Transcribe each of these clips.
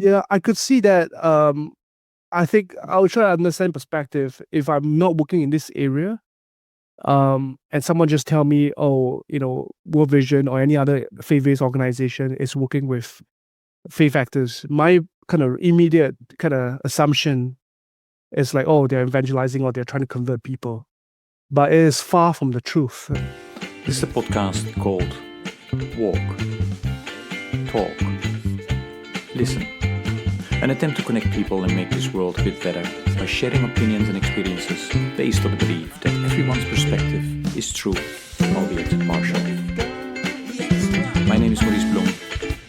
Yeah, I could see that. I think I would try to understand perspective if I'm not working in this area. And someone just tell me, oh, World Vision or any other faith-based organization is working with faith actors. My kind of immediate kind of assumption is like, oh, they're evangelizing or they're trying to convert people. But it is far from the truth. This is a podcast called Walk, Talk, Listen. An attempt to connect people and make this world a bit better by sharing opinions and experiences based on the belief that everyone's perspective is true, albeit partial. My name is Maurice Blom,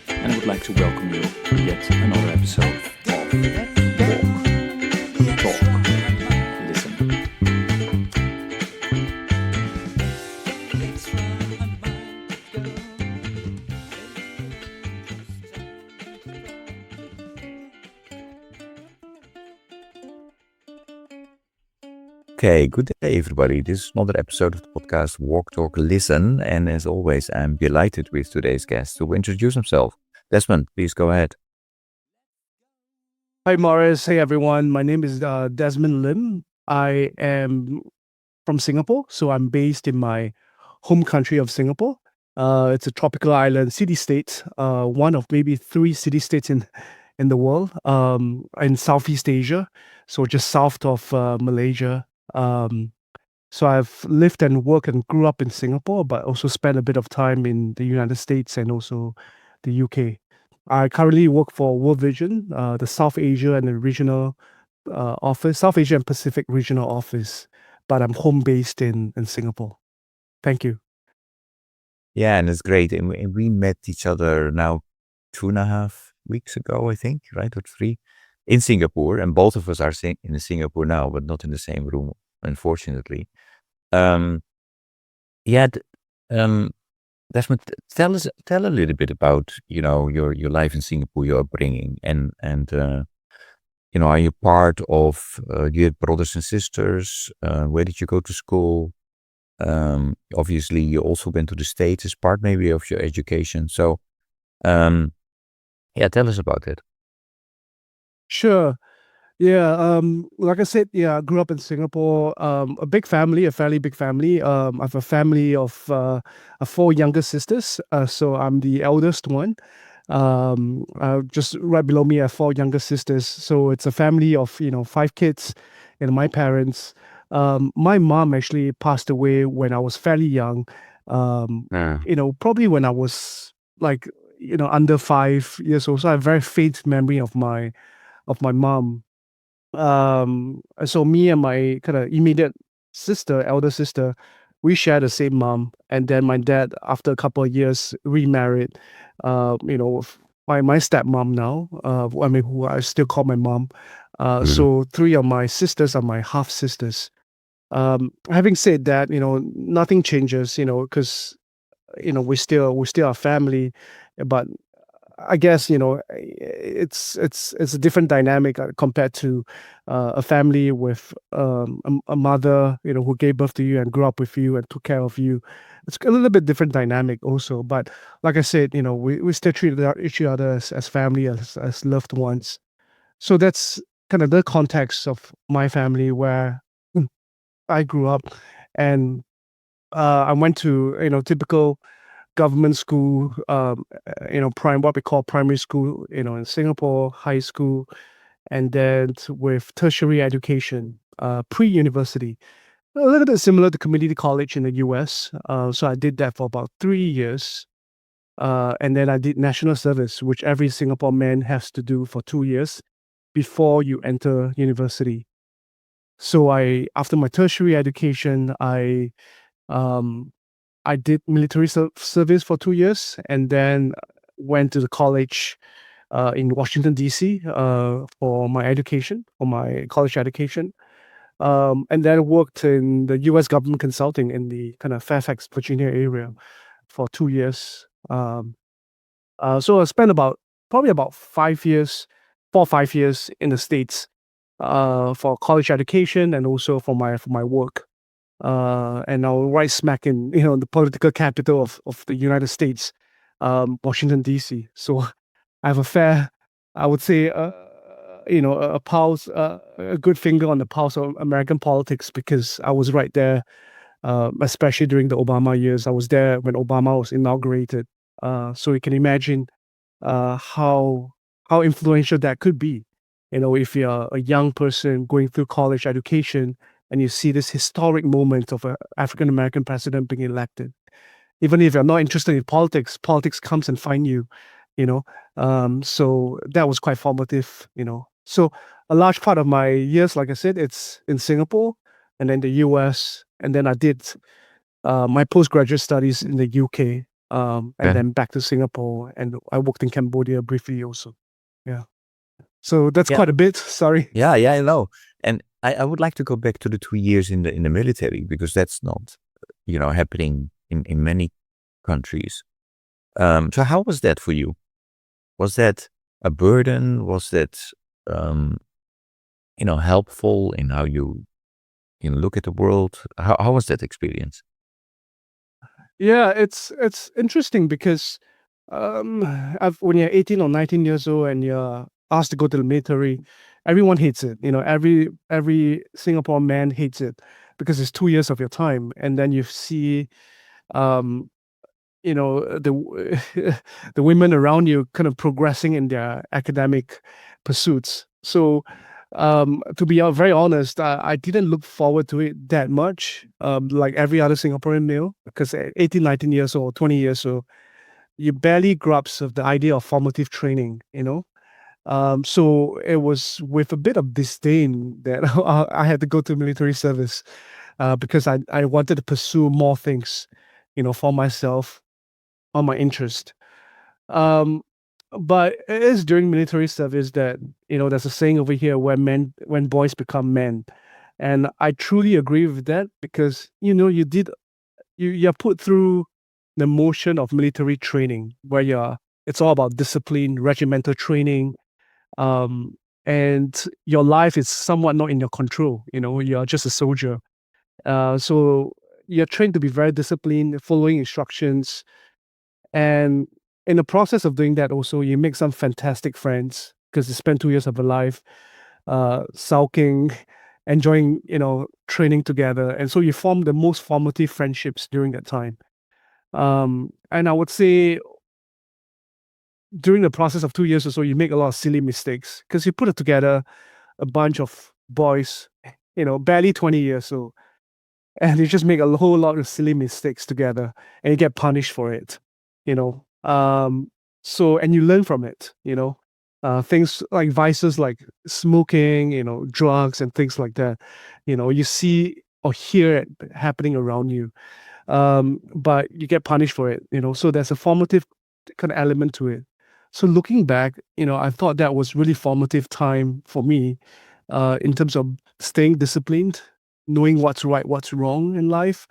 and I would like to welcome you to yet another episode of Walk, Talk, Listen. Okay, good day, everybody. This is another episode of the podcast Walk, Talk, Listen. And as always, I'm delighted with today's guest to introduce himself. Desmond, please go ahead. Hi, Morris. Hey, everyone. My name is Desmond Lim. I am from Singapore, so I'm based in my home country of Singapore. It's a tropical island city-state, one of maybe 3 city-states in the world, in Southeast Asia, so just south of Malaysia. So I've lived and worked and grew up in Singapore, but also spent a bit of time in the United States and also the UK. I currently work for World Vision, the South Asia and the regional office, South Asia and Pacific regional office, but I'm home based in Singapore. Thank you. Yeah, and it's great. And we met each other now 2.5 weeks ago, I think, right? Or 3, in Singapore. And both of us are in Singapore now, but not in the same room, unfortunately. Desmond, tell a little bit about your life in Singapore, your upbringing, and are you part of? Do you have brothers and sisters? Where did you go to school? Obviously, you also went to the States as part maybe of your education. So, tell us about it. Sure. Yeah, like I said, I grew up in Singapore. A big family, a fairly big family. I have a family of 4 younger sisters. So I'm the eldest one. Just right below me, I have 4 younger sisters. So it's a family of 5 kids, and my parents. My mom actually passed away when I was fairly young. Probably when I was like under 5 years old. So I have a very faint memory of my mom. So me and my kind of immediate sister, elder sister, we share the same mom. And then my dad, after a couple of years, remarried. With my stepmom now. Who I still call my mom. So 3 of my sisters are my half sisters. Having said that, nothing changes. Because we still are family, but I guess it's a different dynamic compared to a family with a mother who gave birth to you and grew up with you and took care of you. It's a little bit different dynamic also. But like I said, we still treat each other as family, as loved ones. So that's kind of the context of my family where I grew up, and I went to typical government school, what we call primary school, in Singapore, high school, and then with tertiary education, pre-university. A little bit similar to community college in the US. So I did that for about 3 years. And then I did national service, which every Singapore man has to do for 2 years before you enter university. So after my tertiary education, I did military service for 2 years, and then went to the college in Washington, D.C. For my education, for my college education. And then worked in the U.S. government consulting in the kind of Fairfax, Virginia area for 2 years. So I spent probably about 5 years, 4 or 5 years in the States for college education and also for my work. And now right smack in the political capital of the United States, Washington D.C. So I have a fair I would say, a good finger on the pulse of American politics because I was right there, especially during the Obama years. I was there when Obama was inaugurated. So you can imagine how influential that could be. If you're a young person going through college education and you see this historic moment of an African American president being elected, even if you're not interested in politics, politics comes and find you. You know, so that was quite formative. So a large part of my years, like I said, it's in Singapore and then the US, and then I did my postgraduate studies in the UK, and Okay. then back to Singapore, and I worked in Cambodia briefly also. Yeah. So that's Yeah. quite a bit. Sorry. Yeah, I know. And I would like to go back to the 2 years in the military because that's not, happening in many countries. So how was that for you? Was that a burden? Was that helpful in how you look at the world? How was that experience? Yeah, it's interesting because when you're 18 or 19 years old and you're asked to go to the military, everyone hates it. Every Singapore man hates it because it's 2 years of your time, and then you see um, the the women around you kind of progressing in their academic pursuits. So to be very honest, I didn't look forward to it that much, like every other Singaporean male, because at 18, 19 years old, 20 years old, you barely grasp of the idea of formative training. So it was with a bit of disdain that I had to go to military service, because I wanted to pursue more things, for myself, on my interest. Um, but it is during military service that, there's a saying over here where when boys become men. And I truly agree with that because, you're put through the motion of military training where it's all about discipline, regimental training, um, and your life is somewhat not in your control. You're just a soldier. So you're trained to be very disciplined, following instructions, and in the process of doing that, also, you make some fantastic friends because you spend 2 years of your life sulking, enjoying, training together. And so you form the most formative friendships during that time. And I would say during the process of 2 years or so, you make a lot of silly mistakes because you put it together a bunch of boys, barely 20 years old, and you just make a whole lot of silly mistakes together and you get punished for it you know so, and you learn from it. Things like vices like smoking, drugs and things like that, you see or hear it happening around you, but you get punished for it. So there's a formative kind of element to it. So looking back, I thought that was really formative time for me, in terms of staying disciplined, knowing what's right, what's wrong in life,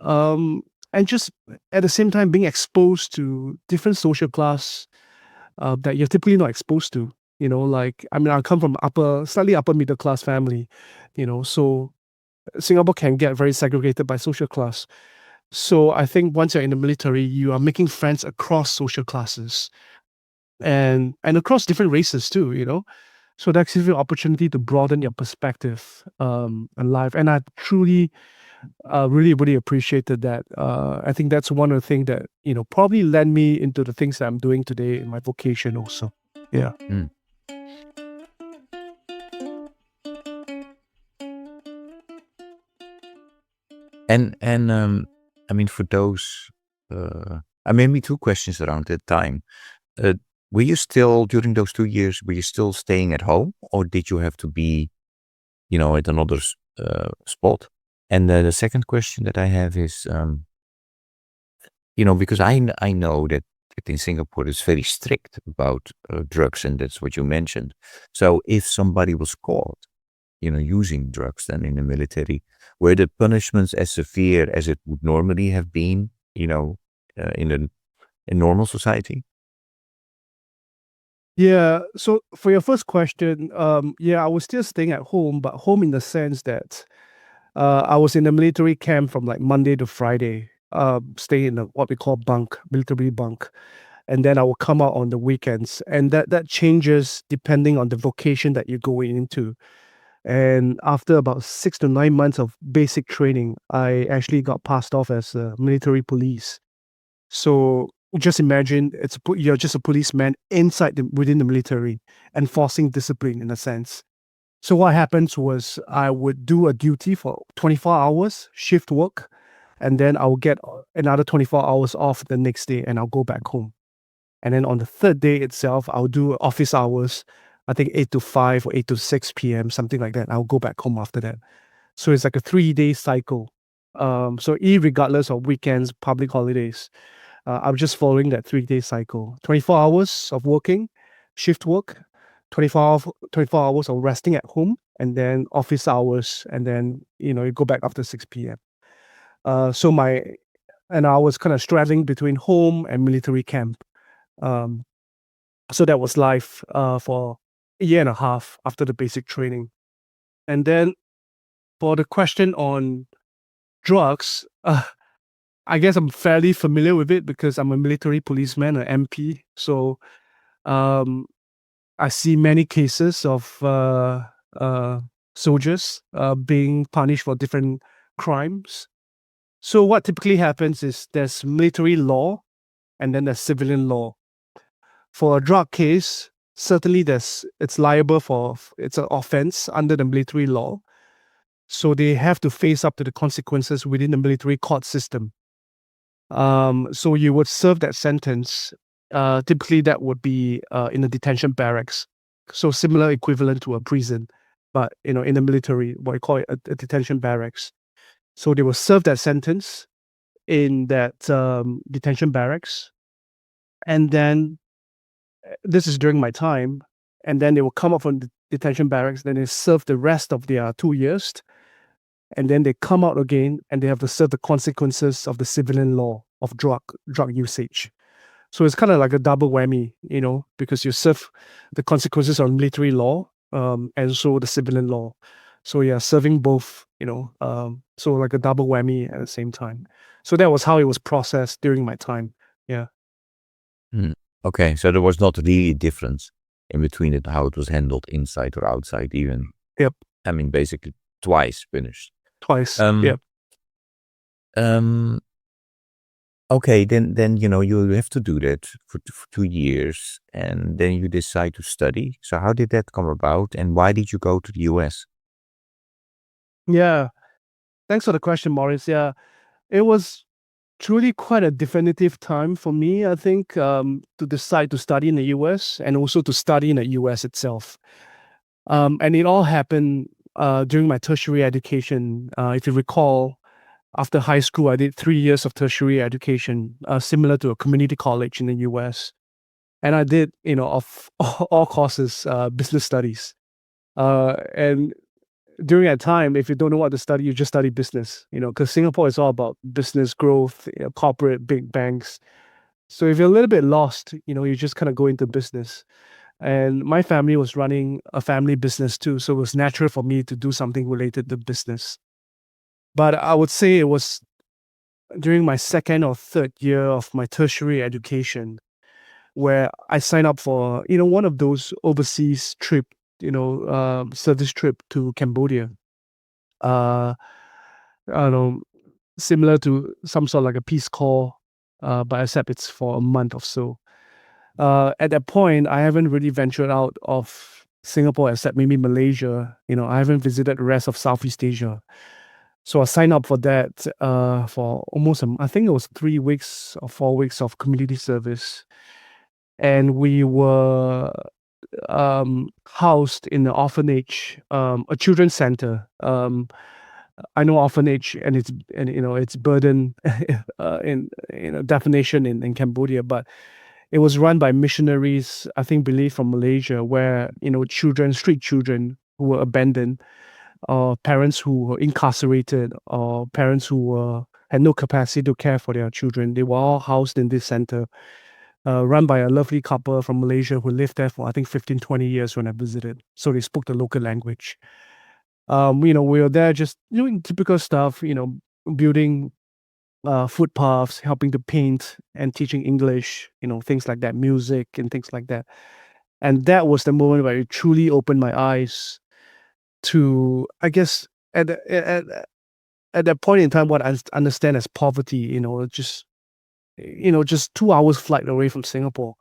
um, and just at the same time being exposed to different social class that you're typically not exposed to. Like, I mean, I come from slightly upper middle class family, so Singapore can get very segregated by social class. So I think once you're in the military, you are making friends across social classes and across different races too. So that gives you an opportunity to broaden your perspective in life. And I truly, really, really appreciated that. I think that's one of the things that, probably led me into the things that I'm doing today in my vocation also. Yeah. Mm. And I mean, for those, I maybe two questions around that time. Were you still, during those 2 years, were you still staying at home, or did you have to be, at another spot? And the second question that I have is, because I know that in Singapore it's very strict about drugs, and that's what you mentioned. So if somebody was caught, using drugs then in the military, were the punishments as severe as it would normally have been, in normal society? Yeah. So for your first question, yeah, I was still staying at home, but home in the sense that I was in the military camp from like Monday to Friday, staying in what we call bunk, military bunk. and then I will come out on the weekends. And that changes depending on the vocation that you're going into. And after about 6 to 9 months of basic training, I actually got passed off as a military police. So just imagine you're just a policeman within the military, enforcing discipline in a sense. So what happens was I would do a duty for 24 hours, shift work, and then I'll get another 24 hours off the next day and I'll go back home. And then on the third day itself, I'll do office hours, I think 8 to 5 or 8 to 6 p.m., something like that. I'll go back home after that. So it's like a 3-day cycle. So irregardless of weekends, public holidays, I'm just following that 3-day cycle. 24 hours of working, shift work, 24 hours of resting at home, and then office hours, and then, you go back after 6 p.m. And I was kind of straddling between home and military camp. Um, so that was life for a year and a half after the basic training. And then for the question on drugs, I guess I'm fairly familiar with it because I'm a military policeman, an MP. So um, I see many cases of soldiers being punished for different crimes. So what typically happens is there's military law and then there's civilian law. For a drug case, certainly it's liable it's an offense under the military law. So they have to face up to the consequences within the military court system. So you would serve that sentence. Typically, that would be in a detention barracks. So similar equivalent to a prison, but in the military, what I call it a detention barracks. So they will serve that sentence in that detention barracks, and then this is during my time, and then they will come up from the detention barracks. Then they serve the rest of their 2 years, and then they come out again, and they have to serve the consequences of the civilian law of drug usage. So it's kind of like a double whammy, because you serve the consequences of military law, and so the civilian law. So yeah, serving both, so like a double whammy at the same time. So that was how it was processed during my time. Yeah. Okay, so there was not really a difference in between it, how it was handled inside or outside even. Yep. I mean, basically twice finished. Twice. Yep. Okay, then you have to do that for 2 years, and then you decide to study. So how did that come about, and why did you go to the US? Yeah. Thanks for the question, Maurice. Yeah. It was truly quite a definitive time for me, I think, to decide to study in the US and also to study in the US itself. And it all happened during my tertiary education. If you recall, after high school, I did 3 years of tertiary education, similar to a community college in the US. And I did, of all courses, business studies. And during that time, if you don't know what to study, you just study business, because Singapore is all about business growth, corporate, big banks. So if you're a little bit lost, you just kind of go into business. And my family was running a family business too. So it was natural for me to do something related to business. But I would say it was during my second or third year of my tertiary education where I signed up for, one of those overseas trip, service trip to Cambodia. I don't know, similar to some sort of like a Peace Corps, but except it's for a month or so. At that point, I haven't really ventured out of Singapore except maybe Malaysia. I haven't visited the rest of Southeast Asia. So I signed up for that for almost, I think it was 3 weeks or 4 weeks of community service. And we were housed in an orphanage, a children's center. I know orphanage and its burden in definition in Cambodia, but it was run by missionaries, I think, from Malaysia, where street children who were abandoned, or parents who were incarcerated, or parents who had no capacity to care for their children. They were all housed in this center, run by a lovely couple from Malaysia who lived there for, I think, 15, 20 years when I visited. So they spoke the local language. We were there just doing typical stuff, building footpaths, helping to paint and teaching English, things like that, music and things like that. And that was the moment where it truly opened my eyes to, I guess, at that point in time, what I understand as poverty. Just 2 hours flight away from Singapore,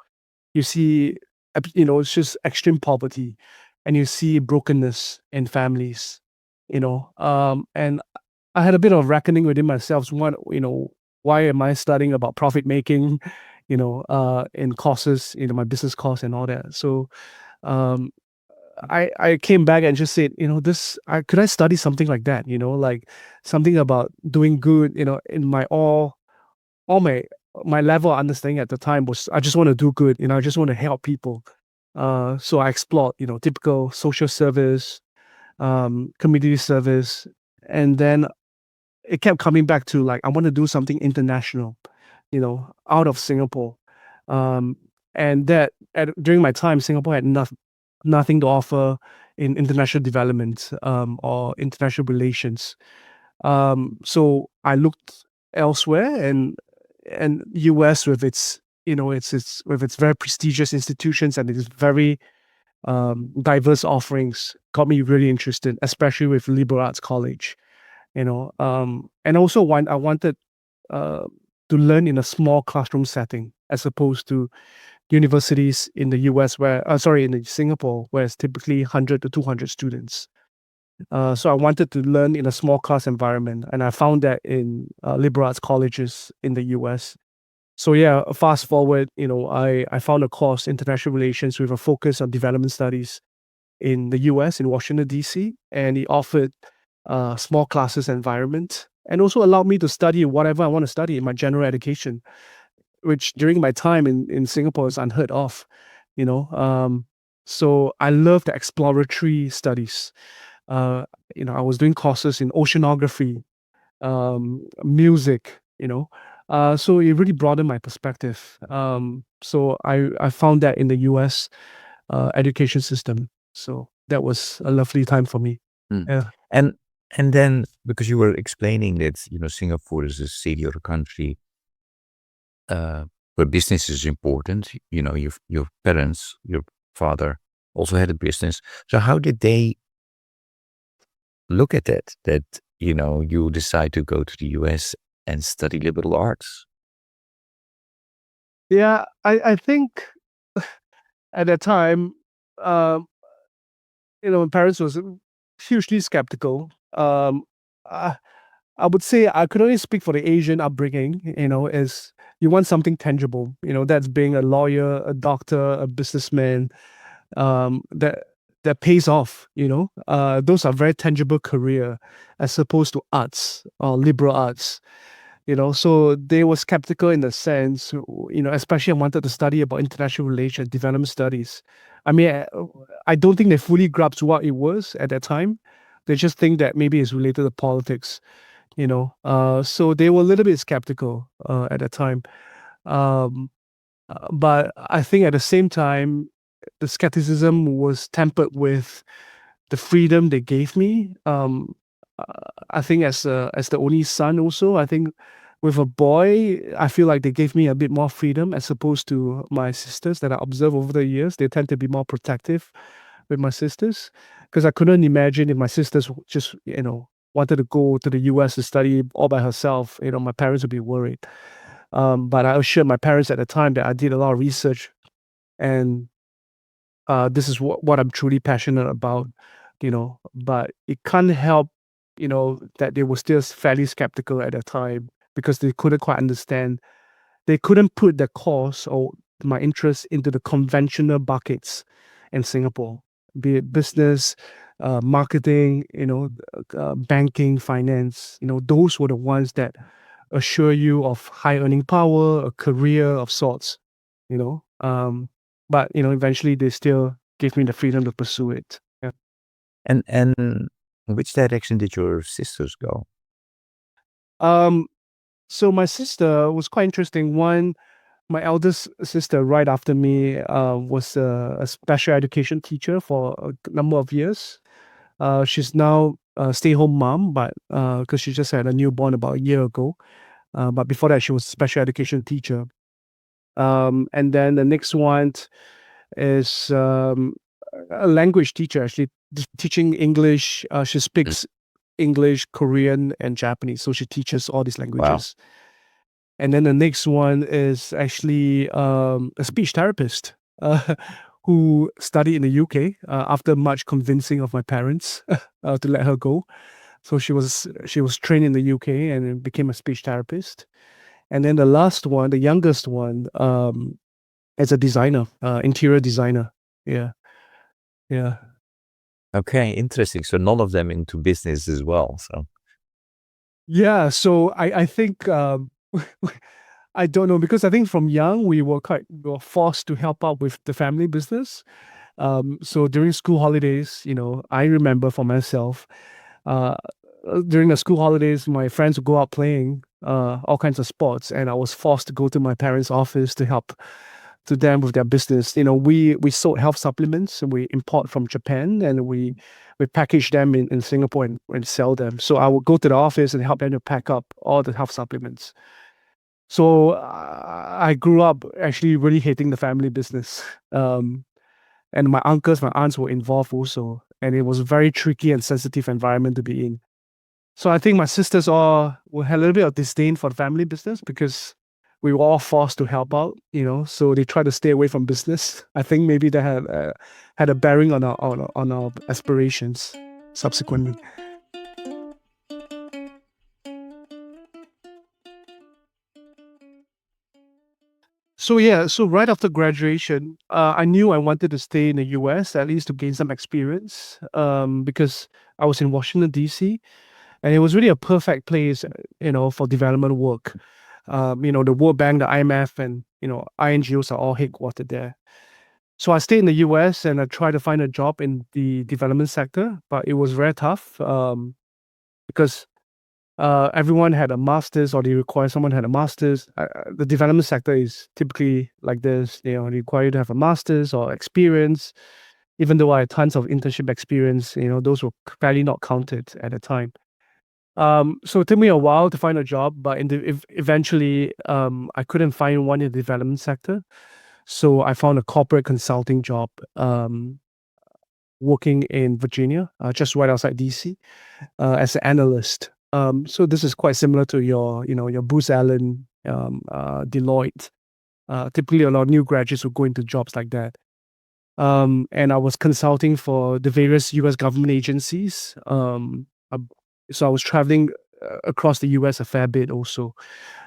you see, it's just extreme poverty, and you see brokenness in families. And I had a bit of reckoning within myself. Why am I studying about profit making, in courses, my business course and all that. So um, I came back and just said, could I study something like that, like something about doing good, in my all my level of understanding at the time was I just want to do good, I just want to help people. So I explored, typical social service, community service, and then it kept coming back to like I want to do something international, out of Singapore. Um, and during my time, Singapore had nothing to offer in international development, or international relations. So I looked elsewhere, and US with its it's with its very prestigious institutions and its very diverse offerings got me really interested, especially with liberal arts college. And also I wanted uh, to learn in a small classroom setting as opposed to universities in the US in Singapore, where it's typically 100 to 200 students. So I wanted to learn in a small class environment, and I found that in liberal arts colleges in the US. So yeah, fast forward, I found a course, international relations, with a focus on development studies in the US, in Washington, D.C., and it offered small classes environment, and also allowed me to study whatever I want to study in my general education, which during my time in Singapore is unheard of. You know, so I love the exploratory studies. Uh, I was doing courses in oceanography, music. So it really broadened my perspective. So I found that in the U.S. Education system. So that was a lovely time for me. Mm. Yeah. And then because you were explaining that Singapore is a city or a country where business is important. Your parents, your father also had a business. So how did they look at that? That you decide to go to the US and study liberal arts. Yeah, I think at that time, um, my parents was hugely skeptical. I, I would say I could only speak for the Asian upbringing. Is you want something tangible. That's being a lawyer, a doctor, a businessman. That pays off. Those are very tangible career as opposed to arts or liberal arts. So they were skeptical in the sense, especially I wanted to study about international relations, development studies. I mean, I don't think they fully grasped what it was at that time. They just think that maybe it's related to politics. So they were a little bit skeptical at that time. Um, but I think at the same time, the skepticism was tempered with the freedom they gave me. I think as the only son, also, I think with a boy, I feel like they gave me a bit more freedom as opposed to my sisters that I observed over the years. They tend to be more protective with my sisters, because I couldn't imagine if my sisters just wanted to go to the US to study all by herself. My parents would be worried. But I assured my parents at the time that I did a lot of research, and this is what I'm truly passionate about. But it can't help, that they were still fairly skeptical at that time, because they couldn't quite understand. They couldn't put the course or my interest into the conventional buckets in Singapore, be it business, marketing, banking, finance. Those were the ones that assure you of high earning power, a career of sorts. You know, but eventually they still gave me the freedom to pursue it. Yeah. And which direction did your sisters go? Um, so my sister was quite interesting. My eldest sister, right after me, was a special education teacher for a number of years. She's now a stay-home mom, but because she just had a newborn about a year ago. But before that, she was a special education teacher. And then the next one is a language teacher, actually teaching English. She speaks English, Korean, and Japanese. So she teaches all these Wow. languages. And then the next one is actually a speech therapist who studied in the UK after much convincing of my parents to let her go. So she was trained in the UK and then became a speech therapist. And then the last one, the youngest one, as a designer, interior designer. Yeah. Yeah. Okay, interesting. So none of them into business as well. So Yeah. So I think I don't know, because I think from young we were forced to help out with the family business. So during school holidays, I remember for myself, uh, during the school holidays, my friends would go out playing all kinds of sports, and I was forced to go to my parents' office to help to them with their business. We sold health supplements, and we import from Japan, and we package them in Singapore and sell them. So I would go to the office and help them to pack up all the health supplements. So I grew up actually really hating the family business. And my uncles, my aunts were involved also. And it was a very tricky and sensitive environment to be in. So I think my sisters all had a little bit of disdain for the family business because we were all forced to help out, so they tried to stay away from business. I think maybe that had a bearing on our aspirations subsequently. So yeah, so right after graduation, I knew I wanted to stay in the US at least to gain some experience, because I was in Washington D.C. and it was really a perfect place, for development work. The World Bank, the IMF, and INGOs are all headquartered there. So I stayed in the US and I tried to find a job in the development sector, but it was very tough, because everyone had a master's, or they require someone had a master's. The development sector is typically like this. They require you to have a master's or experience. Even though I had tons of internship experience, those were fairly not counted at the time. So it took me a while to find a job, but eventually, I couldn't find one in the development sector. So I found a corporate consulting job, working in Virginia, just right outside DC, as an analyst. So this is quite similar to your Booz Allen, Deloitte. Typically, a lot of new graduates will go into jobs like that. And I was consulting for the various U.S. government agencies. So I was traveling across the U.S. a fair bit also.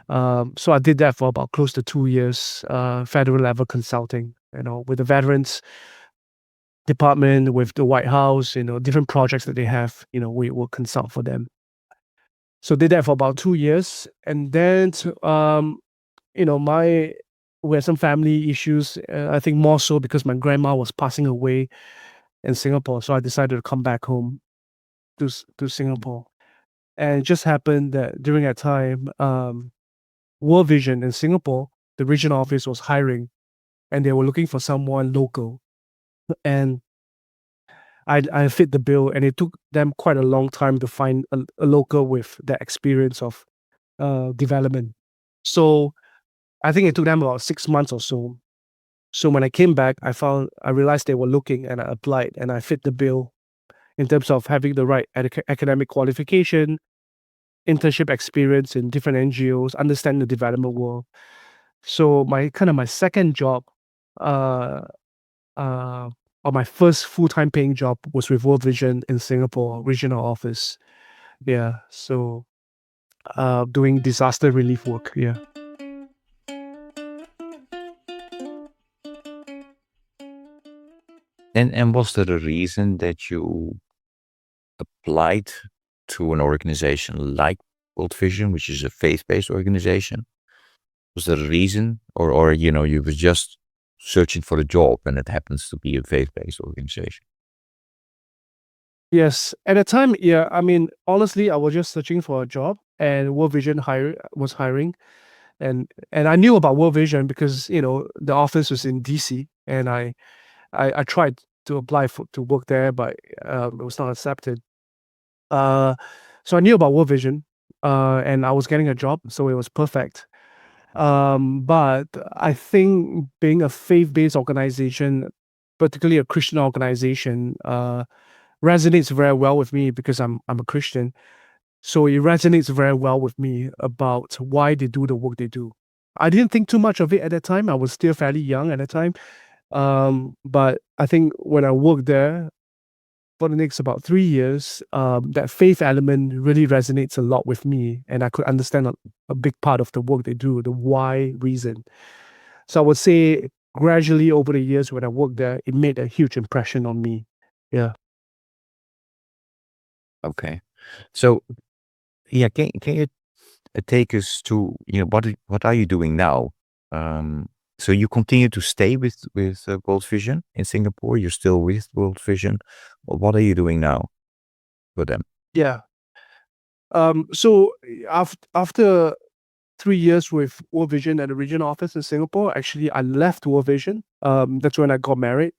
So I did that for about close to 2 years, federal level consulting, with the Veterans Department, with the White House, different projects that they have, we will consult for them. So did that for about 2 years. And then, we had some family issues. I think more so because my grandma was passing away in Singapore. So I decided to come back home to Singapore. And it just happened that during that time, World Vision in Singapore, the regional office was hiring, and they were looking for someone local. And I fit the bill, and it took them quite a long time to find a local with that experience of development. So I think it took them about 6 months or so. So when I came back, I realized they were looking, and I applied, and I fit the bill in terms of having the right academic qualification, internship experience in different NGOs, understanding the development world. So my second job, uh, or my first full-time paying job, was with World Vision in Singapore regional office. Yeah. So doing disaster relief work. Yeah. and was there a reason that you applied to an organization like World Vision, which is a faith-based organization? Was there a reason, or you were just searching for a job and it happens to be a faith-based organization? Yes. At the time, yeah. I mean, honestly, I was just searching for a job, and World Vision was hiring, and I knew about World Vision because the office was in DC, and I tried to apply to work there, but it was not accepted. So I knew about World Vision, and I was getting a job, so it was perfect. But I think being a faith-based organization, particularly a Christian organization, resonates very well with me because I'm a Christian. So it resonates very well with me about why they do the work they do. I didn't think too much of it at that time. I was still fairly young at that time. But I think when I worked there for the next about 3 years, that faith element really resonates a lot with me, and I could understand a big part of the work they do, the why reason. So I would say gradually over the years when I worked there, it made a huge impression on me. Yeah. Okay. So yeah, can you take us to, what are you doing now? So you continue to stay with World Vision in Singapore. You're still with World Vision. What are you doing now for them? Yeah. So after 3 years with World Vision at the regional office in Singapore, actually I left World Vision. That's when I got married.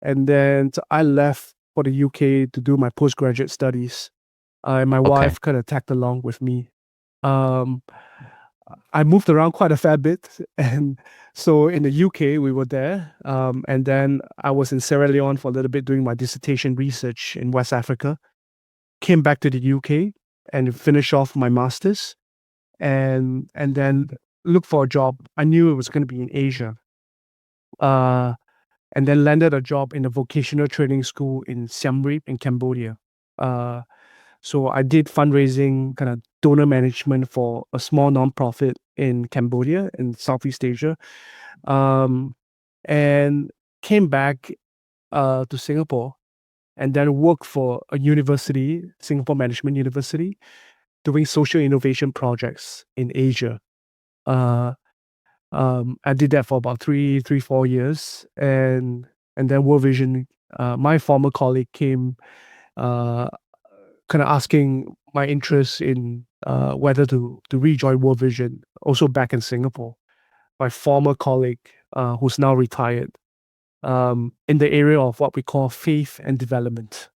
And then I left for the UK to do my postgraduate studies. And my Okay. wife kind of tagged along with me. Um, I moved around quite a fair bit. And so in the UK, we were there. And then I was in Sierra Leone for a little bit doing my dissertation research in West Africa. Came back to the UK and finished off my master's and then looked for a job. I knew it was going to be in Asia. And then landed a job in a vocational training school in Siem Reap in Cambodia. So I did fundraising, kind of donor management for a small nonprofit in Cambodia in Southeast Asia, and came back to Singapore and then worked for a university, Singapore Management University, doing social innovation projects in Asia. I did that for about 4 years, and then World Vision. My former colleague came, kind of asking my interest in whether to rejoin World Vision, also back in Singapore. My former colleague, who's now retired, in the area of what we call faith and development.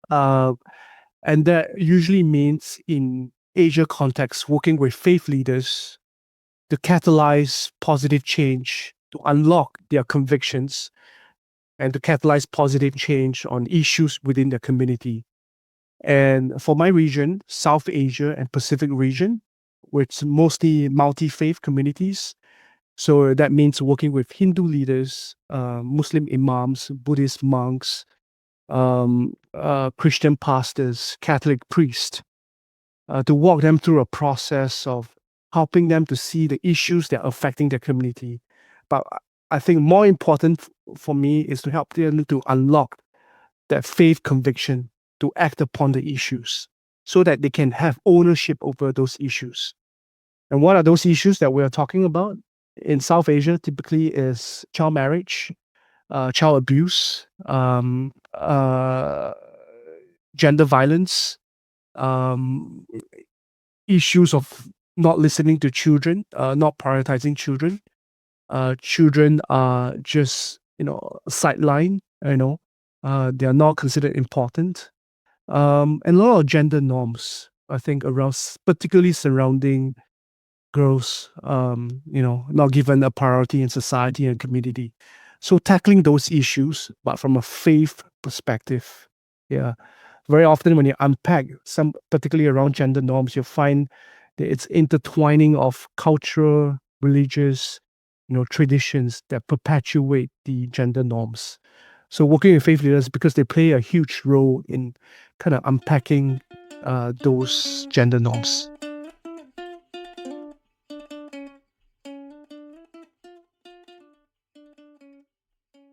And that usually means in Asia context, working with faith leaders to catalyze positive change, to unlock their convictions, and to catalyze positive change on issues within the community. And for my region, South Asia and Pacific region, which mostly multi-faith communities. So that means working with Hindu leaders, Muslim imams, Buddhist monks, Christian pastors, Catholic priests, to walk them through a process of helping them to see the issues that are affecting their community. But I think more important for me is to help them to unlock that faith conviction to act upon the issues so that they can have ownership over those issues. And what are those issues that we are talking about? In South Asia, typically is child marriage, child abuse, gender violence, um, issues of not listening to children, not prioritizing children. Children are just, sidelined, they are not considered important. And a lot of gender norms, I think, around, particularly surrounding girls, not given a priority in society and community. So tackling those issues, but from a faith perspective. Yeah. Very often when you unpack some, particularly around gender norms, you'll find that it's intertwining of cultural, religious, traditions that perpetuate the gender norms. So working with faith leaders, because they play a huge role in kind of unpacking those gender norms.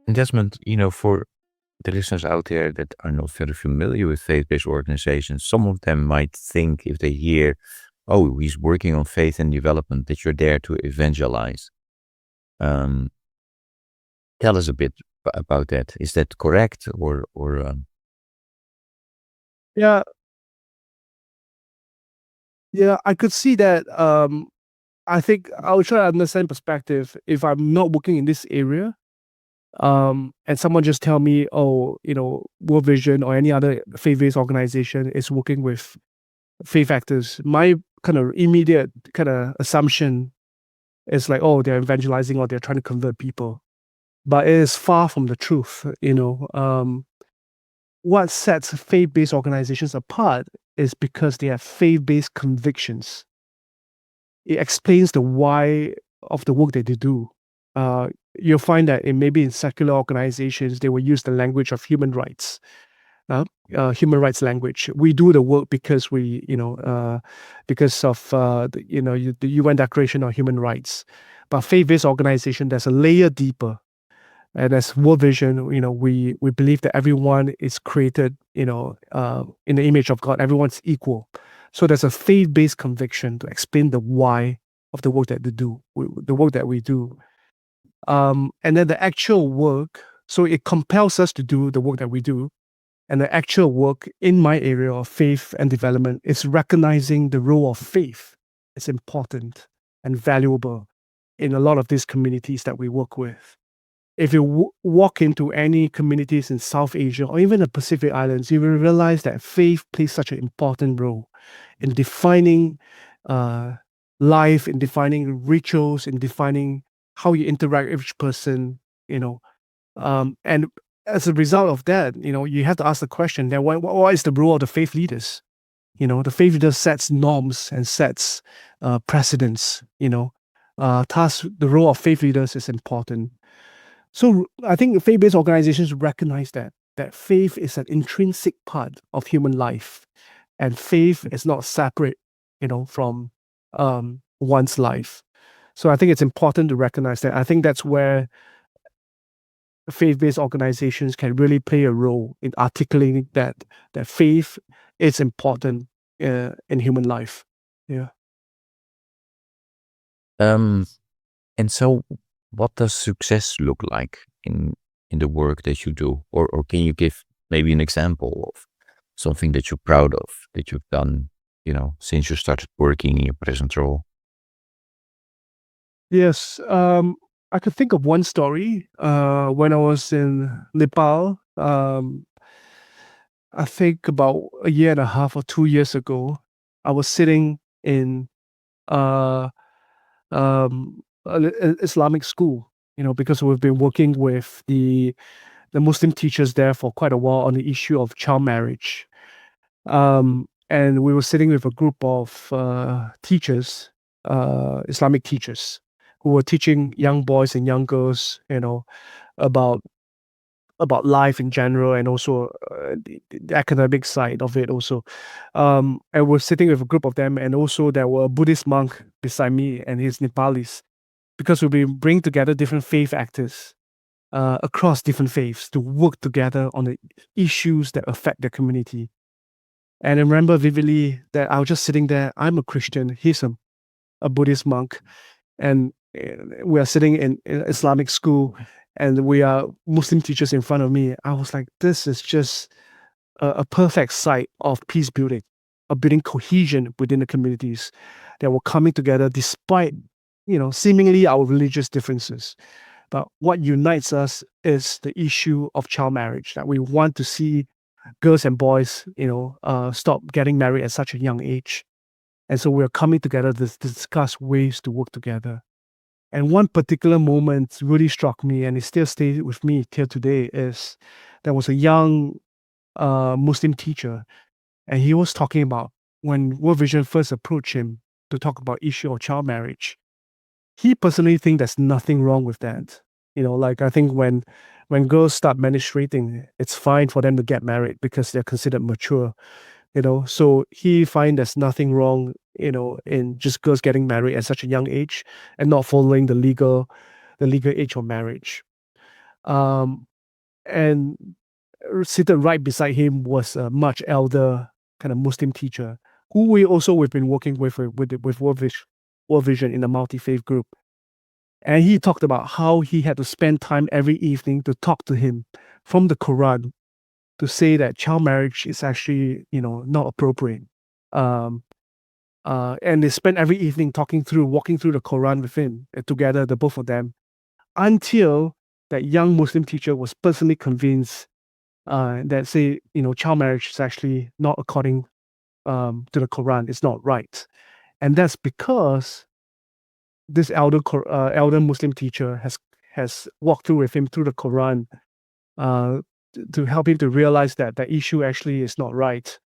And Desmond, for the listeners out there that are not very familiar with faith-based organizations, some of them might think if they hear, oh, he's working on faith and development, that you're there to evangelize. Tell us a bit about that. Is that correct, or? Yeah, yeah, I could see that. I think I'll try to understand perspective. If I'm not working in this area, and someone just tell me, oh, World Vision or any other faith-based organization is working with faith actors, my kind of immediate kind of assumption is like, oh, they're evangelizing or they're trying to convert people. But it is far from the truth. What sets faith-based organizations apart is because they have faith-based convictions. It explains the why of the work that they do. You'll find that maybe in secular organizations, they will use the language of human rights, human rights language. We do the work because because of the UN Declaration on Human Rights. But faith-based organization, there's a layer deeper. And as World Vision, we believe that everyone is created, in the image of God. Everyone's equal. So there's a faith-based conviction to explain the why of the work that they do, the work that we do. And then the actual work, so it compels us to do the work that we do. And the actual work in my area of faith and development is recognizing the role of faith. It's important and valuable in a lot of these communities that we work with. If you walk into any communities in South Asia or even the Pacific Islands, you will realize that faith plays such an important role in defining life, in defining rituals, in defining how you interact with each person, and as a result of that, you have to ask the question, then what is the role of the faith leaders? The faith leader sets norms and sets precedents, thus the role of faith leaders is important. So I think faith-based organizations recognize that faith is an intrinsic part of human life, and faith is not separate, from one's life. So I think it's important to recognize that. I think that's where faith-based organizations can really play a role in articulating that faith is important in human life. Yeah. And so, what does success look like in the work that you do, or can you give maybe an example of something that you're proud of that you've done, since you started working in your present role? Yes. I could think of one story. When I was in Nepal, I think about a year and a half or 2 years ago, I was sitting in uh, an Islamic school, because we've been working with the Muslim teachers there for quite a while on the issue of child marriage. And we were sitting with a group of teachers, Islamic teachers, who were teaching young boys and young girls, about life in general, and also the academic side of it also. And we're sitting with a group of them, and also there were a Buddhist monk beside me and his Nepalis, because we bring together different faith actors across different faiths to work together on the issues that affect the community. And I remember vividly that I was just sitting there. I'm a Christian. He's a Buddhist monk. And we are sitting in Islamic school, and we are Muslim teachers in front of me. I was like, this is just a perfect site of peace building, of building cohesion within the communities that were coming together despite, seemingly our religious differences. But what unites us is the issue of child marriage, that we want to see girls and boys, stop getting married at such a young age. And so we're coming together to discuss ways to work together. And one particular moment really struck me, and it still stays with me till today, is there was a young Muslim teacher, and he was talking about when World Vision first approached him to talk about issue of child marriage. He personally thinks there's nothing wrong with that. I think when girls start menstruating, it's fine for them to get married because they're considered mature. So he finds there's nothing wrong, in just girls getting married at such a young age and not following the legal age of marriage. And seated right beside him was a much elder kind of Muslim teacher who we've been working with World Vision in the multi-faith group. And he talked about how he had to spend time every evening to talk to him from the Quran to say that child marriage is actually, not appropriate. And they spent every evening walking through the Quran with him together, the both of them, until that young Muslim teacher was personally convinced that child marriage is actually not according to the Quran is not right. And that's because this elder Muslim teacher has walked through with him through the Quran, to help him to realize that the issue actually is not right.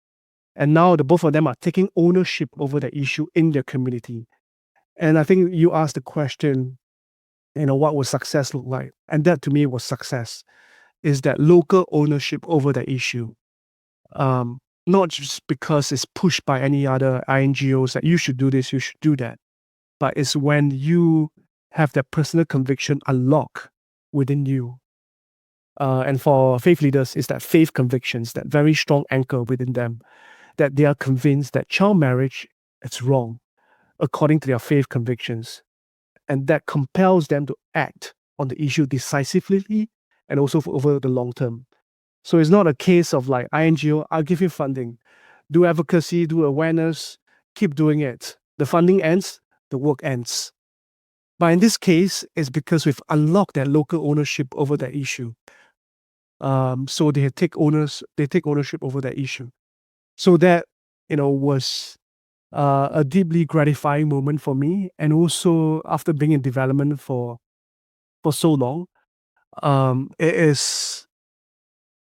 And now the both of them are taking ownership over the issue in their community. And I think you asked the question, what would success look like? And that to me was success, is that local ownership over the issue. Not just because it's pushed by any other INGOs that you should do this, you should do that, but it's when you have that personal conviction unlock within you. And for faith leaders, it's that faith convictions, that very strong anchor within them, that they are convinced that child marriage is wrong according to their faith convictions. And that compels them to act on the issue decisively and also over the long term. So it's not a case of like INGO, I'll give you funding, do advocacy, do awareness, keep doing it. The funding ends, the work ends. But in this case, it's because we've unlocked that local ownership over that issue. So they take ownership over that issue. So that, was a deeply gratifying moment for me. And also after being in development for so long, it is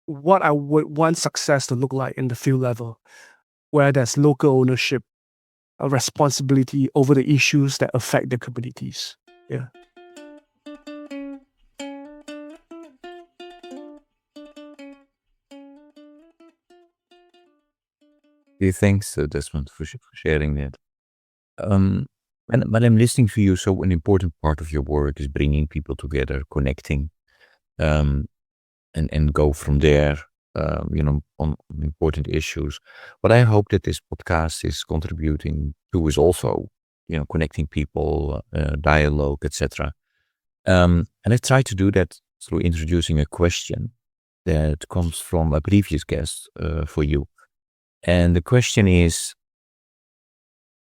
what I would want success to look like in the field level, where there's local ownership, a responsibility over the issues that affect the communities. Yeah. Okay, thanks, Desmond, for sharing that. When I'm listening to you, so an important part of your work is bringing people together, connecting, and go from there, on important issues. What I hope that this podcast is contributing to is also, connecting people, dialogue, etc. And I've tried to do that through introducing a question that comes from a previous guest for you. And the question is,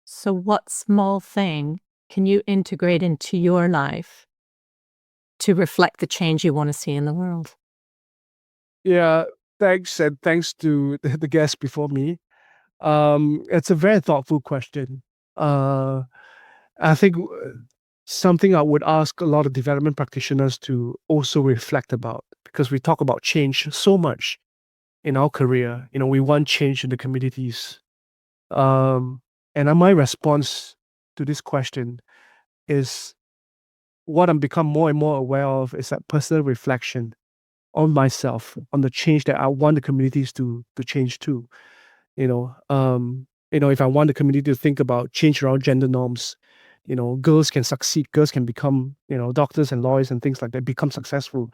so what small thing can you integrate into your life to reflect the change you want to see in the world? Yeah, thanks, and thanks to the guest before me. It's a very thoughtful question. I think something I would ask a lot of development practitioners to also reflect about, because we talk about change so much in our career. We want change in the communities. And my response to this question is, what I'm become more and more aware of is that personal reflection on myself, on the change that I want the communities to change too. If I want the community to think about change around gender norms, girls can succeed, girls can become, doctors and lawyers and things like that, become successful.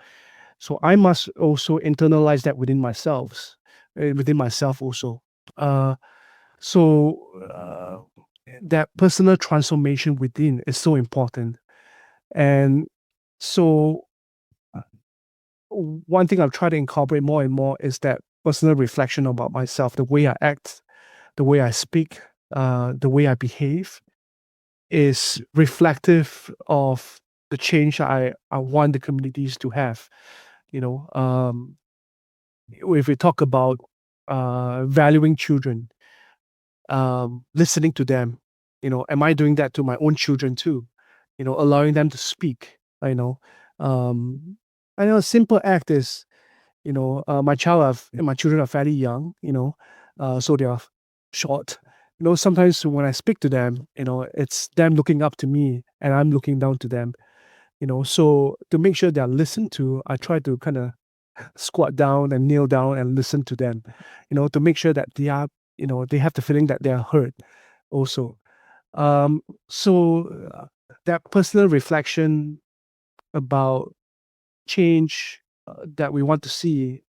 So I must also internalize that within myself also. So that personal transformation within is so important. And so one thing I've tried to incorporate more and more is that personal reflection about myself, the way I act, the way I speak, the way I behave is reflective of the change I want the communities to have. If we talk about valuing children, listening to them, am I doing that to my own children too? Allowing them to speak. I know a simple act is, my children are fairly young, so they are short. Sometimes when I speak to them, it's them looking up to me and I'm looking down to them. So to make sure they're listened to, I try to kind of squat down and kneel down and listen to them, to make sure that they are, they have the feeling that they are heard also. So that personal reflection about change that we want to see,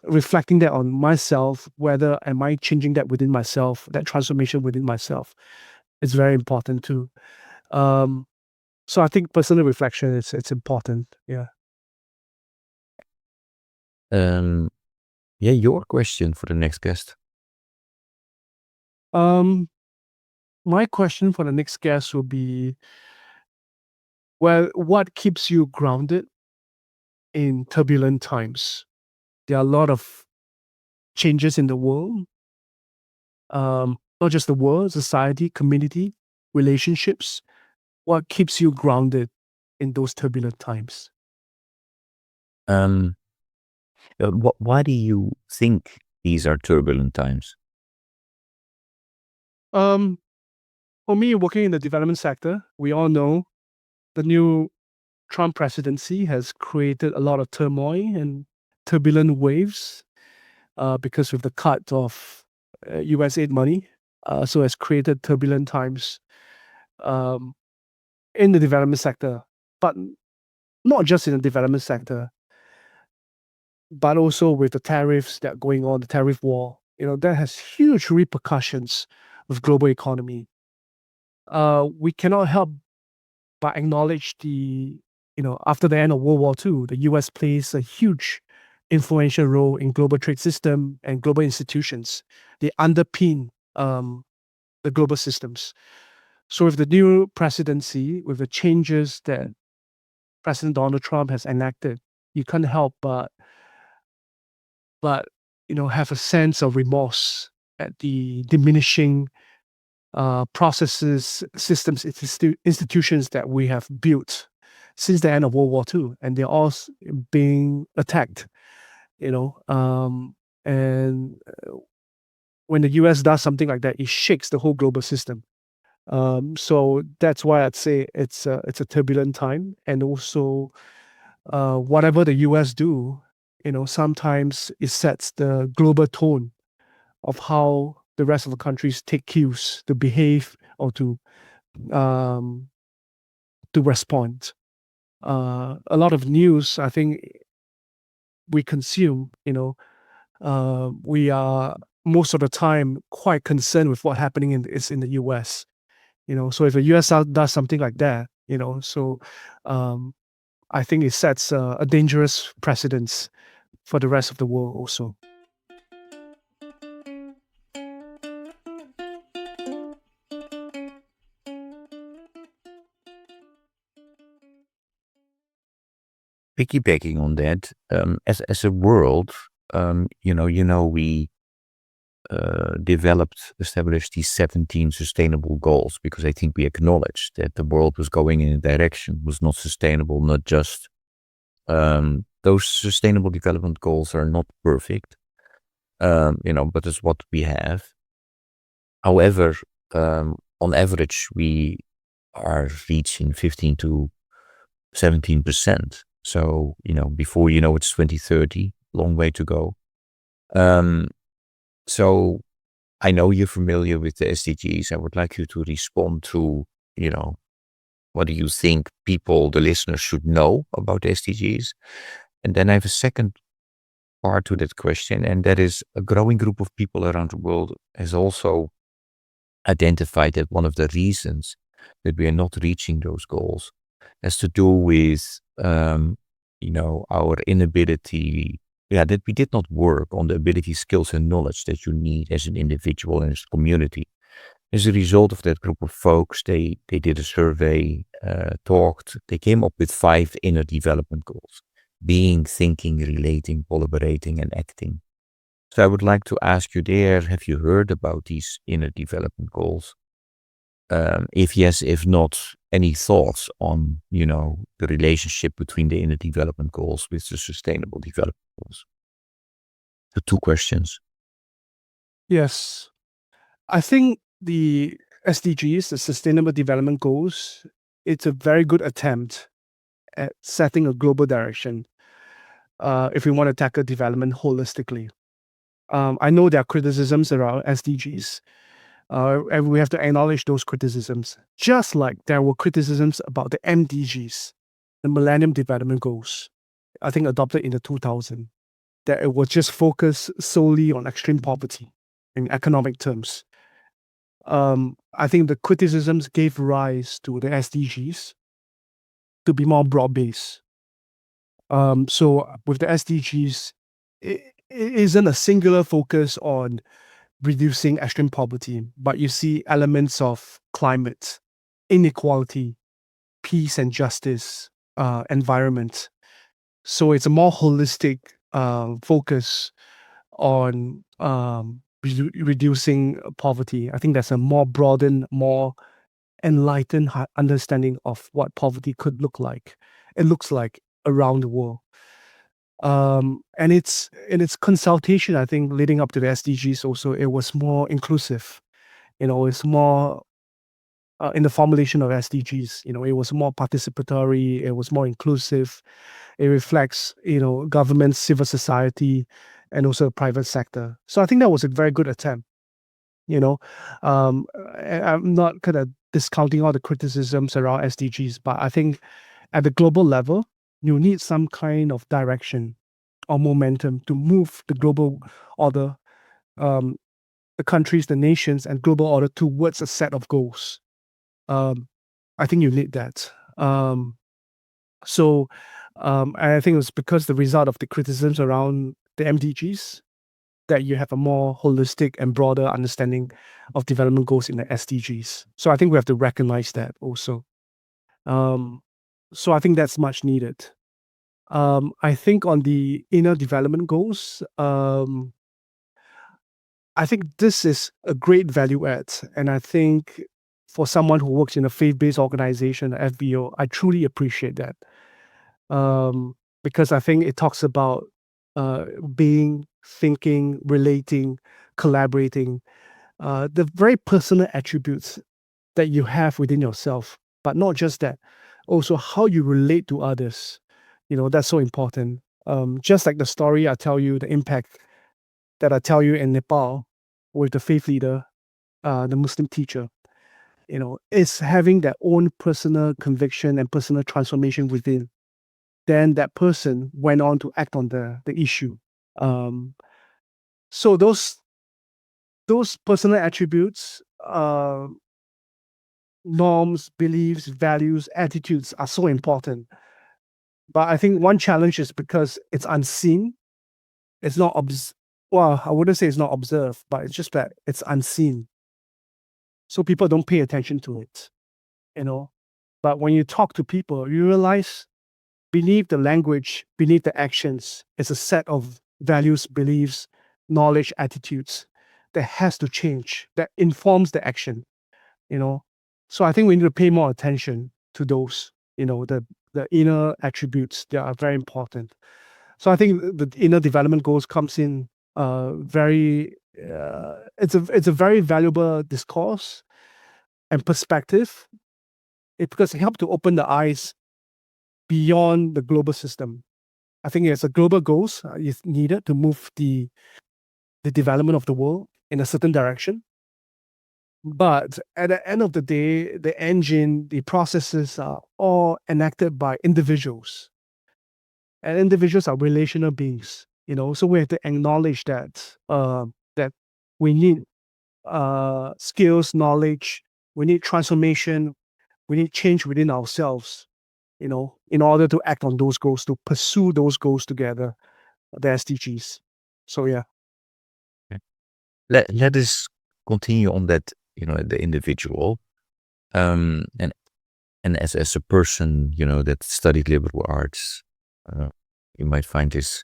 reflecting that on myself, whether am I changing that within myself, that transformation within myself is very important too. So I think personal reflection it's important. Yeah. Your question for the next guest. My question for the next guest will be, well, what keeps you grounded in turbulent times? There are a lot of changes in the world. not just the world, society, community, relationships. What keeps you grounded in those turbulent times? Um, why do you think these are turbulent times? Um, for me, working in the development sector, we all know the new Trump presidency has created a lot of turmoil and turbulent waves because of the cut of US aid money. So has created turbulent times um, in the development sector, but not just in the development sector, but also with the tariffs that are going on, the tariff war. That has huge repercussions with global economy. We cannot help but acknowledge after the end of World War II, the US plays a huge influential role in global trade system and global institutions. They underpin the global systems. So with the new presidency, with the changes that President Donald Trump has enacted, you can't help but have a sense of remorse at the diminishing processes, systems, institutions that we have built since the end of World War II, and they're all being attacked. And when the US does something like that, it shakes the whole global system. So that's why I'd say it's a turbulent time, and also whatever the US do, sometimes it sets the global tone of how the rest of the countries take cues to behave or um, to respond. A lot of news, I think, we consume. We are most of the time quite concerned with what's happening in the US. So if the US does something like that, so um, I think it sets a dangerous precedence for the rest of the world also. Piggybacking on that, as a world, we established these 17 sustainable goals because I think we acknowledged that the world was going in a direction was not sustainable. Not just those sustainable development goals are not perfect, but it's what we have. However, on average, we are reaching 15 to 17%. So, before you know it's 2030, long way to go. So I know you're familiar with the SDGs. I would like you to respond to, what do you think people, the listeners, should know about the SDGs? And then I have a second part to that question, and that is a growing group of people around the world has also identified that one of the reasons that we are not reaching those goals has to do with, our inability, that we did not work on the ability, skills, and knowledge that you need as an individual and as a community. As a result of that group of folks, they did a survey, talked, they came up with 5 inner development goals: being, thinking, relating, collaborating, and acting. So I would like to ask you there, have you heard about these inner development goals? If yes, if not, any thoughts on, the relationship between the inner development goals with the sustainable development goals? The 2 questions. Yes. I think the SDGs, the Sustainable Development Goals, it's a very good attempt at setting a global direction if we want to tackle development holistically. I know there are criticisms around SDGs, and we have to acknowledge those criticisms, just like there were criticisms about the MDGs, the Millennium Development Goals, I think adopted in the 2000s, that it was just focused solely on extreme poverty in economic terms. I think the criticisms gave rise to the SDGs to be more broad-based. So with the SDGs, it isn't a singular focus on reducing extreme poverty, but you see elements of climate, inequality, peace and justice, environment. So it's a more holistic focus on reducing poverty. I think there's a more broadened, more enlightened understanding of what poverty could look like. It looks like around the world. And it's in its consultation, I think, leading up to the SDGs also, it was more inclusive. It's more in the formulation of SDGs. It was more participatory, it was more inclusive. It reflects, government, civil society, and also the private sector. So I think that was a very good attempt. You know, I'm not kind of discounting all the criticisms around SDGs, but I think at the global level, you need some kind of direction or momentum to move the global order, um, the countries, the nations, and global order towards a set of goals. I think you need that. So I think it was because the result of the criticisms around the MDGs that you have a more holistic and broader understanding of development goals in the SDGs. So I think we have to recognize that also. So I think that's much needed. I think on the inner development goals, I think this is a great value add. And I think for someone who works in a faith-based organization, FBO, I truly appreciate that. Because I think it talks about being, thinking, relating, collaborating, the very personal attributes that you have within yourself. But not just that, also how you relate to others. That's so important. Just like the story I tell you, the impact that I tell you in Nepal with the faith leader, the Muslim teacher, is having their own personal conviction and personal transformation within. Then that person went on to act on the issue. So those personal attributes, norms, beliefs, values, attitudes are so important. But I think one challenge is because it's unseen. It's not well, I wouldn't say it's not observed, but it's just that it's unseen. So people don't pay attention to it, But when you talk to people, you realize beneath the language, beneath the actions, is a set of values, beliefs, knowledge, attitudes that has to change, that informs the action, So I think we need to pay more attention to those, the inner attributes that are very important. So I think the inner development goals comes in very. It's a very valuable discourse and perspective. Because it helps to open the eyes beyond the global system. I think it's a global goals is needed to move the development of the world in a certain direction. But at the end of the day, the engine, the processes are all enacted by individuals. And individuals are relational beings, So we have to acknowledge that that we need skills, knowledge, we need transformation, we need change within ourselves, in order to act on those goals, to pursue those goals together, the SDGs. So yeah. Let us continue on that, the individual. And as a person, that studied liberal arts, you might find this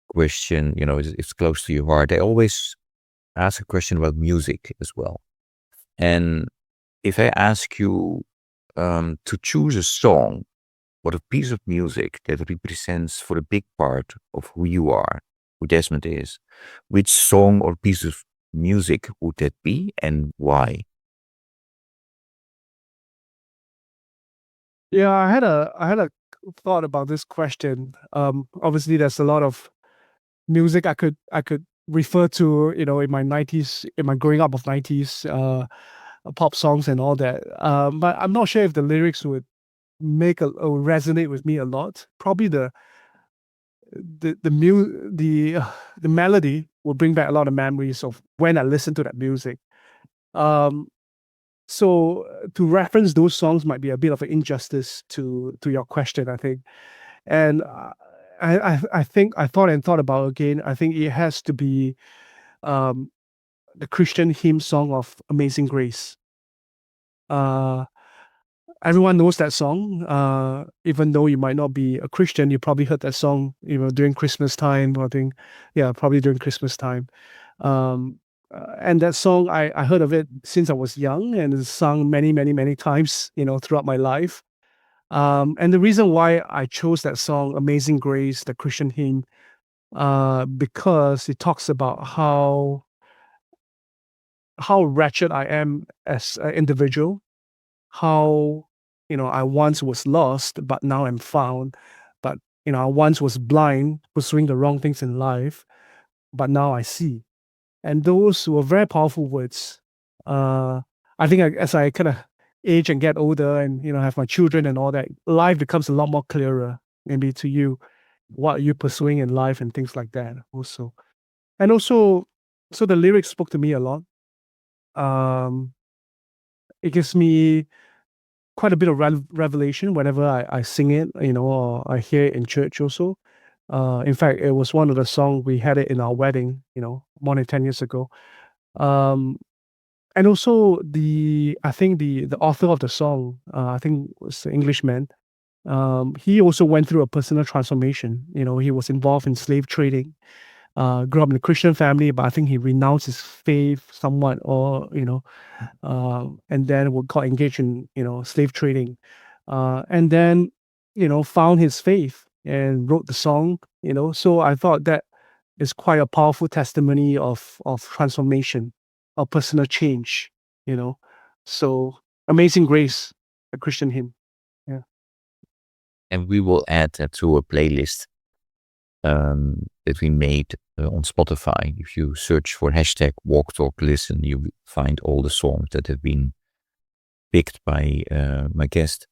question, it's close to your heart. I always ask a question about music as well. And if I ask you to choose a song or a piece of music that represents for a big part of who you are, who Desmond is, which song or piece of music would that be and why? Yeah, I had a thought about this question. Obviously there's a lot of music I could refer to, in my 90s, in my growing up of 90s, pop songs and all that. But I'm not sure if the lyrics would resonate with me a lot. Probably the melody will bring back a lot of memories of when I listened to that music. So to reference those songs might be a bit of an injustice to your question, I think. And I think I thought about it again. I think it has to be the Christian hymn song of Amazing Grace. everyone knows that song. Even though you might not be a Christian, you probably heard that song, during Christmas time, or probably during Christmas time. Um, and that song, I heard of it since I was young, and it's sung many, many, many times, throughout my life. And the reason why I chose that song, Amazing Grace, the Christian hymn, because it talks about how wretched I am as an individual, how I once was lost, but now I'm found. But I once was blind, pursuing the wrong things in life, but now I see. And those were very powerful words. Uh, I think as I kind of age and get older, and have my children and all that, life becomes a lot more clearer. Maybe to you, what are you pursuing in life and things like that. Also, and also, so the lyrics spoke to me a lot. Um, it gives me quite a bit of revelation whenever I sing it, or I hear it in church also. In fact, it was one of the songs we had it in our wedding, more than 10 years ago. Um, and also I think the author of the song, I think was an Englishman. He also went through a personal transformation. He was involved in slave trading. Grew up in a Christian family, but I think he renounced his faith somewhat, or and then got engaged in slave trading, and then found his faith and wrote the song. So I thought that is quite a powerful testimony of transformation, of personal change. You know, so Amazing Grace, a Christian hymn. Yeah. And we will add that to a playlist that we made on Spotify. If you search for hashtag walktalklisten, you will find all the songs that have been picked by my guest.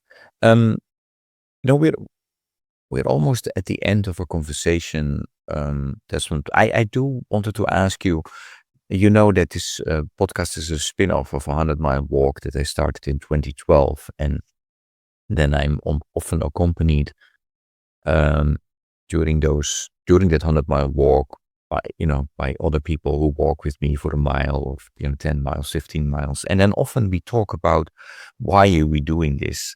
We're almost at the end of our conversation, Desmond. I do wanted to ask you. You know that this podcast is a spin-off of a 100-mile walk that I started in 2012, and then I'm often accompanied during that 100-mile walk by other people who walk with me for a mile, or 10 miles, 15 miles, and then often we talk about why are we doing this,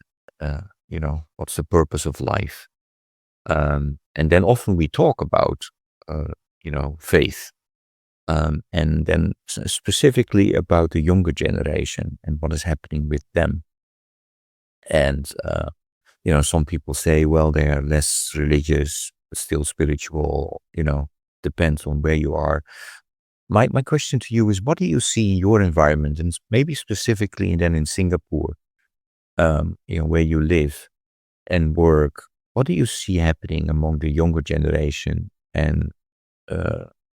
what's the purpose of life, and then often we talk about faith, and then specifically about the younger generation and what is happening with them, and some people say, well, they are less religious, but still spiritual, depends on where you are. My question to you is, what do you see in your environment, and maybe specifically and then in Singapore, where you live and work, what do you see happening among the younger generation and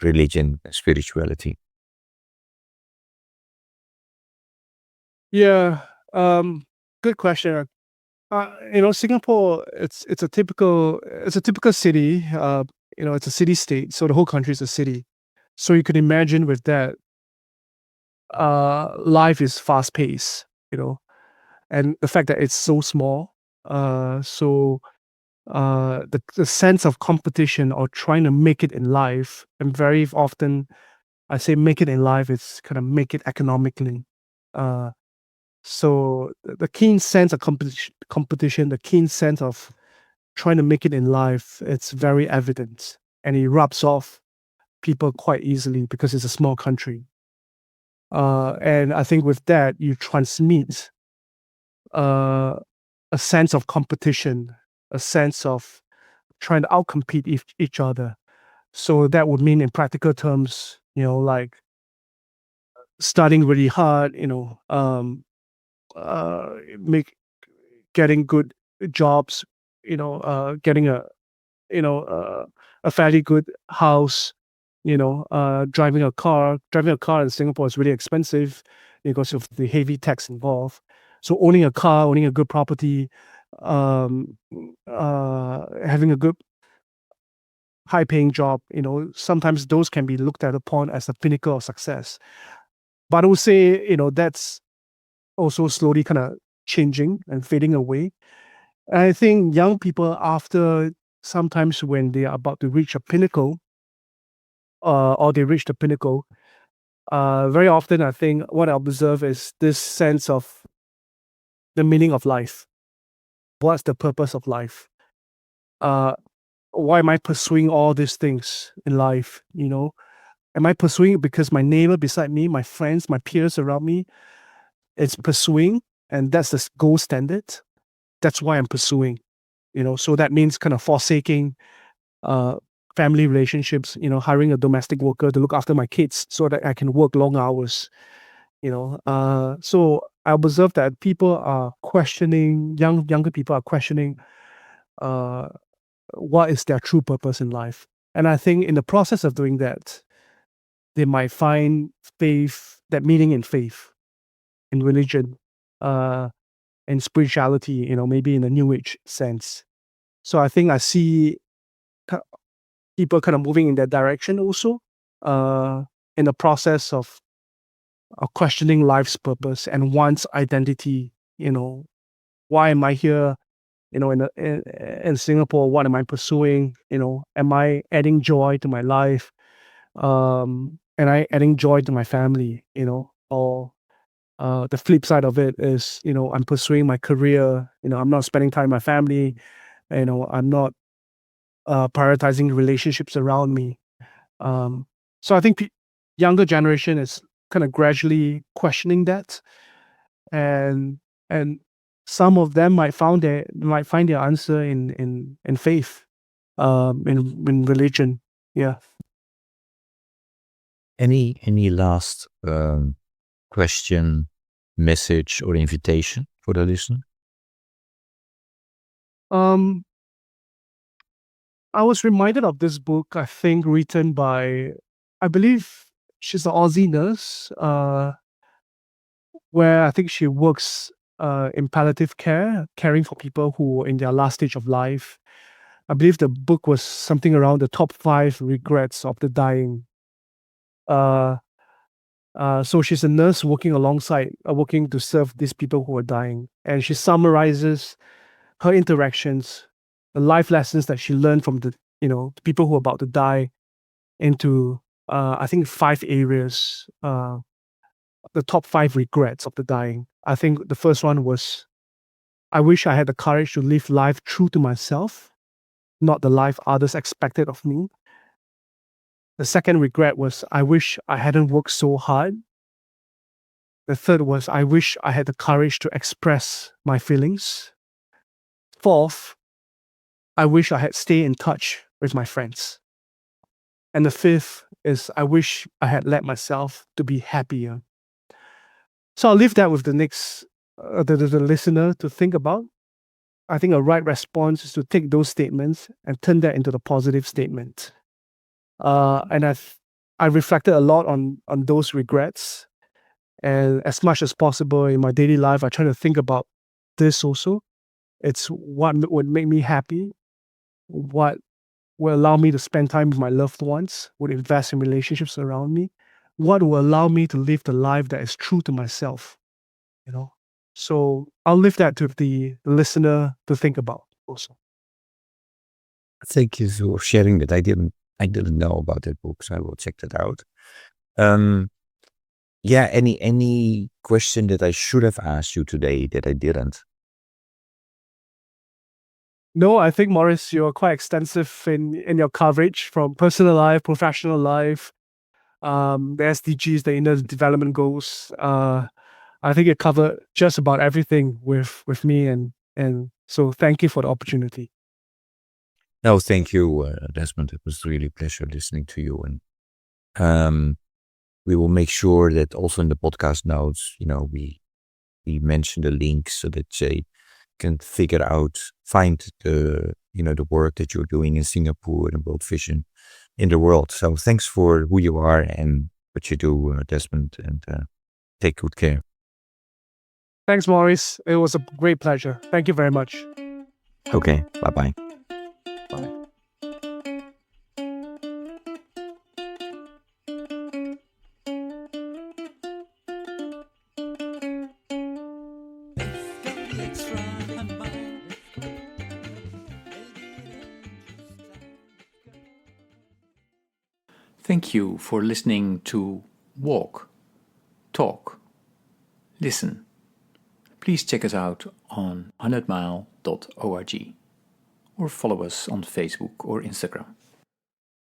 religion and spirituality? Yeah. Good question. Singapore, it's a typical city. It's a city state, so the whole country is a city. So you can imagine with that, life is fast paced, and the fact that it's so small. The sense of competition or trying to make it in life, and very often I say make it in life, it's kind of make it economically. Uh, so the keen sense of competition, the keen sense of trying to make it in life, it's very evident, and it rubs off people quite easily because it's a small country. And I think with that, you transmit uh, a sense of competition, a sense of trying to outcompete each other. So that would mean, in practical terms, like studying really hard, make getting good jobs, getting a fairly good house, driving a car. Driving a car in Singapore is really expensive because of the heavy tax involved. So owning a car, owning a good property, having a good high paying job, sometimes those can be looked at upon as the pinnacle of success. But I would say, that's also slowly kind of changing and fading away. And I think young people, after sometimes when they are about to reach a pinnacle, or they reach the pinnacle, very often I think what I observe is this sense of the meaning of life. What's the purpose of life? Why am I pursuing all these things in life? Am I pursuing it because my neighbor beside me, my friends, my peers around me, is pursuing, and that's the gold standard? That's why I'm pursuing. So that means kind of forsaking family relationships, hiring a domestic worker to look after my kids so that I can work long hours. So I observe that people are questioning, younger people are questioning what is their true purpose in life. And I think in the process of doing that, they might find faith, that meaning in faith, in religion, in spirituality, maybe in a new age sense. So I think I see people kind of moving in that direction also, in the process of questioning life's purpose and one's identity. Why am I here? In Singapore, what am I pursuing? Am I adding joy to my life? Am I adding joy to my family? Or the flip side of it is, I'm pursuing my career. I'm not spending time with my family. I'm not prioritizing relationships around me. So I think younger generation is kind of gradually questioning that, and some of them might find their answer in faith, in religion. Yeah. Any last question, message, or invitation for the listener? I was reminded of this book, I think, written by, I believe she's an Aussie nurse, where I think she works in palliative care, caring for people who are in their last stage of life. I believe the book was something around the top 5 regrets of the dying. So she's a nurse working to serve these people who are dying. And she summarizes her interactions, the life lessons that she learned from the people who are about to die into, I think, 5 areas, the top 5 regrets of the dying. I think the first one was, I wish I had the courage to live life true to myself, not the life others expected of me. The second regret was, I wish I hadn't worked so hard. The third was, I wish I had the courage to express my feelings. Fourth, I wish I had stayed in touch with my friends. And the fifth is, I wish I had let myself to be happier. So I'll leave that with the listener to think about. I think a right response is to take those statements and turn that into the positive statement. And I reflected a lot on those regrets. And as much as possible in my daily life, I try to think about this also. It's what would make me happy, what will allow me to spend time with my loved ones, would invest in relationships around me, what will allow me to live the life that is true to myself. So I'll leave that to the listener to think about also. Thank you for sharing that. I didn't know about that book, so I will check that out. Yeah, any question that I should have asked you today that I didn't? No, I think, Maurice, you're quite extensive in your coverage, from personal life, professional life, the SDGs, the Inner Development Goals. I think you covered just about everything with me, and so thank you for the opportunity. No, thank you, Desmond. It was really a pleasure listening to you, and we will make sure that also in the podcast notes, we mention the links so that they can find the work that you're doing in Singapore and World Vision in the world. So thanks for who you are and what you do, Desmond, and take good care. Thanks, Maurice. It was a great pleasure. Thank you very much. Okay, bye-bye. Bye. Thank you for listening to Walk, Talk, Listen. please check us out on 100mile.org or follow us on Facebook or Instagram.